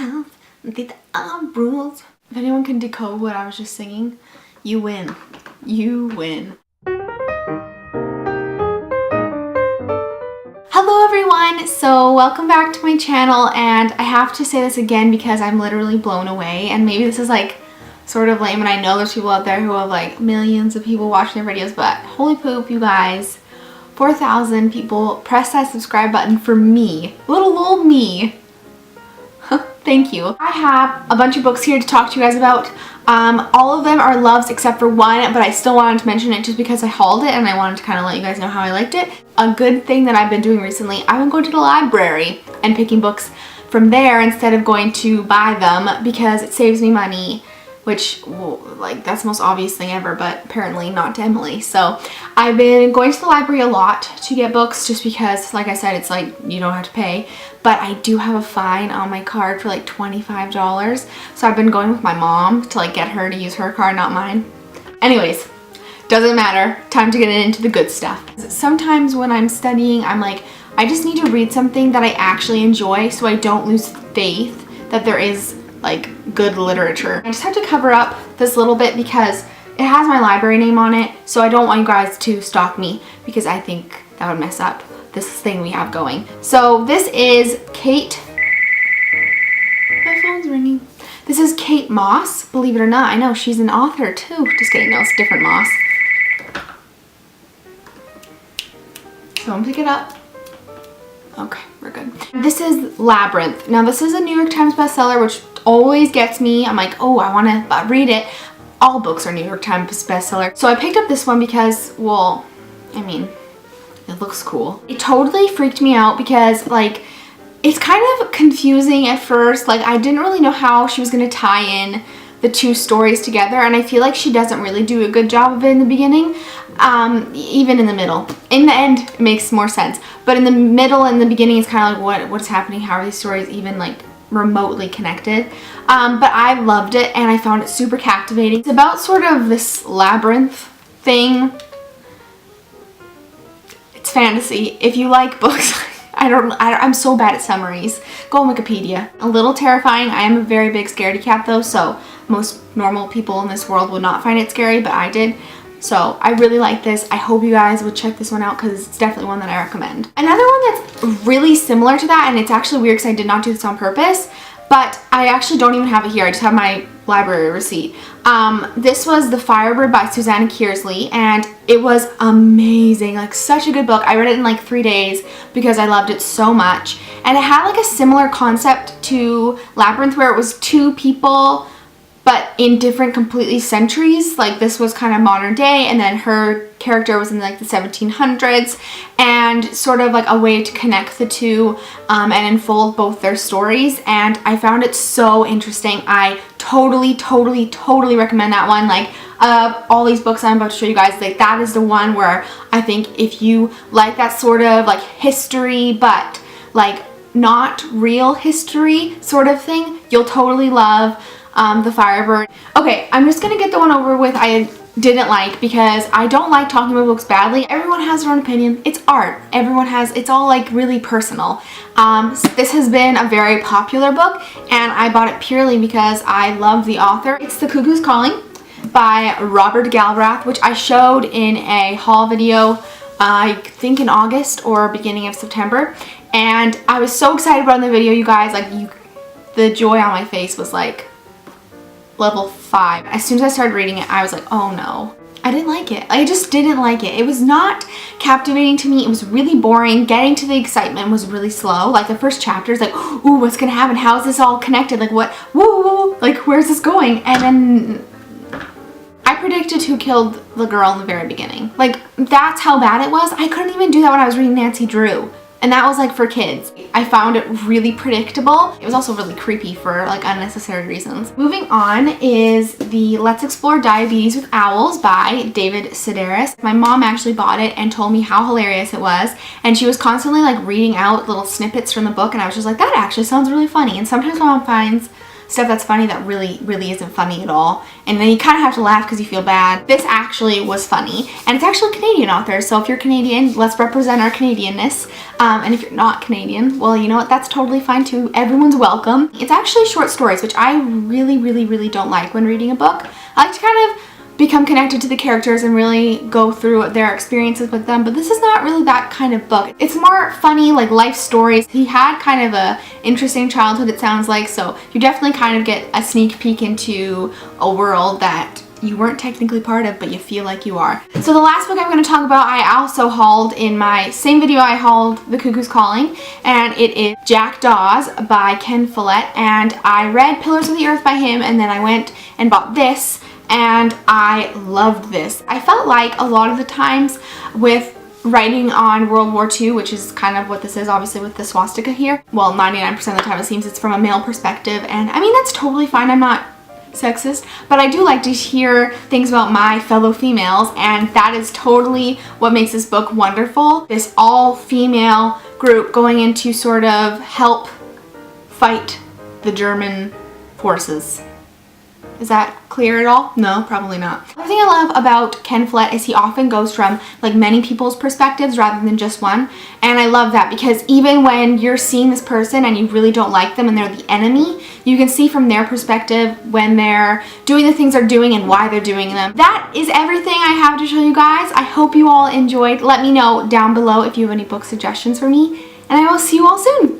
house, the rules. If anyone can decode what I was just singing, you win. You win. Hello everyone, so welcome back to my channel, and I have to say this again because I'm literally blown away, and maybe this is like sort of lame, and I know there's people out there who have like millions of people watching their videos, but holy poop, you guys, 4,000 people press that subscribe button for me, little old me. Thank you. I have a bunch of books here to talk to you guys about. All of them are loves except for one, but I still wanted to mention it just because I hauled it and I wanted to kind of let you guys know how I liked it. A good thing that I've been doing recently, I've been going to the library and picking books from there instead of going to buy them because it saves me money, which, well, like, that's the most obvious thing ever, but apparently not to Emily. So I've been going to the library a lot to get books just because, like I said, it's like you don't have to pay. But I do have a fine on my card for like $25. So I've been going with my mom to like get her to use her card, not mine. Anyways, doesn't matter. Time to get into the good stuff. Sometimes when I'm studying, I'm like, I just need to read something that I actually enjoy so I don't lose faith that there is like good literature. I just have to cover up this little bit because it has my library name on it, so I don't want you guys to stalk me because I think that would mess up this thing we have going. So this is Kate. My phone's ringing. This is Kate Moss, believe it or not. I know she's an author too. Just kidding, no, it's a different Moss. So I'm gonna pick it up. Okay, we're good. This is Labyrinth. Now this is a New York Times bestseller, which always gets me. I'm like, oh, I want to read it. All books are New York Times bestseller. So I picked up this one because, well, I mean, it looks cool. It totally freaked me out because, like, it's kind of confusing at first. Like, I didn't really know how she was going to tie in the two stories together, and I feel like she doesn't really do a good job of it in the beginning, even in the middle. In the end, it makes more sense, but in the middle and the beginning, it's kind of like, what is happening? How are these stories even, like, remotely connected? But I loved it, and I found it super captivating. It's about sort of this labyrinth thing. It's fantasy. If you like books, I'm so bad at summaries. Go on Wikipedia. A little terrifying. I am a very big scaredy cat though, so most normal people in this world would not find it scary, but I did. So I really like this. I hope you guys would check this one out because it's definitely one that I recommend. Another one that's really similar to that, and it's actually weird because I did not do this on purpose, but I actually don't even have it here. I just have my library receipt. This was The Firebird by Susanna Kearsley, and it was amazing. Like, such a good book. I read it in like 3 days because I loved it so much. And it had like a similar concept to Labyrinth where it was two people but in different completely centuries. Like, this was kind of modern day, and then her character was in like the 1700s, and sort of like a way to connect the two and unfold both their stories. And I found it so interesting. I totally recommend that one. Like, all these books I'm about to show you guys, like, that is the one where I think if you like that sort of like history but like not real history sort of thing, you'll totally love The Firebird. Okay, I'm just gonna get the one over with I didn't like because I don't like talking about books badly. Everyone has their own opinion. It's art. Everyone has, it's all like really personal. This has been a very popular book, and I bought it purely because I love the author. It's The Cuckoo's Calling by Robert Galbraith, which I showed in a haul video, I think in August or beginning of September. And I was so excited about the video, you guys. Like, the joy on my face was like level 5. As soon as I started reading it, I was like, oh no. I didn't like it. I just didn't like it. It was not captivating to me. It was really boring. Getting to the excitement was really slow. Like, the first chapter is like, ooh, what's gonna happen? How is this all connected? Like, what? Whoa, like, where's this going? And then I predicted who killed the girl in the very beginning. Like, that's how bad it was. I couldn't even do that when I was reading Nancy Drew. And that was like for kids. I found it really predictable. It was also really creepy for like unnecessary reasons. Moving on is the Let's Explore Diabetes with Owls by David Sedaris. My mom actually bought it and told me how hilarious it was. And she was constantly like reading out little snippets from the book, and I was just like, that actually sounds really funny. And sometimes my mom finds stuff that's funny that really isn't funny at all. And then you kind of have to laugh because you feel bad. This actually was funny, and it's actually a Canadian author, so if you're Canadian, let's represent our Canadianness. And if you're not Canadian, well, you know what, that's totally fine too. Everyone's welcome. It's actually short stories, which I really don't like when reading a book. I like to kind of become connected to the characters and really go through their experiences with them, but this is not really that kind of book. It's more funny, like life stories. He had kind of a interesting childhood, it sounds like, so you definitely kind of get a sneak peek into a world that you weren't technically part of, but you feel like you are. So the last book I'm going to talk about, I also hauled in my same video. I hauled The Cuckoo's Calling, and it is Jack Dawes by Ken Follett, and I read Pillars of the Earth by him, and then I went and bought this, and I loved this. I felt like a lot of the times with writing on World War II, which is kind of what this is, obviously with the swastika here, well, 99% of the time it seems it's from a male perspective, and I mean, that's totally fine. I'm not sexist, but I do like to hear things about my fellow females, and that is totally what makes this book wonderful. This all-female group going in to sort of help fight the German forces. Is that clear at all? No, probably not. The thing I love about Ken Follett is he often goes from like many people's perspectives rather than just one. And I love that because even when you're seeing this person and you really don't like them and they're the enemy, you can see from their perspective when they're doing the things they're doing and why they're doing them. That is everything I have to show you guys. I hope you all enjoyed. Let me know down below if you have any book suggestions for me, and I will see you all soon.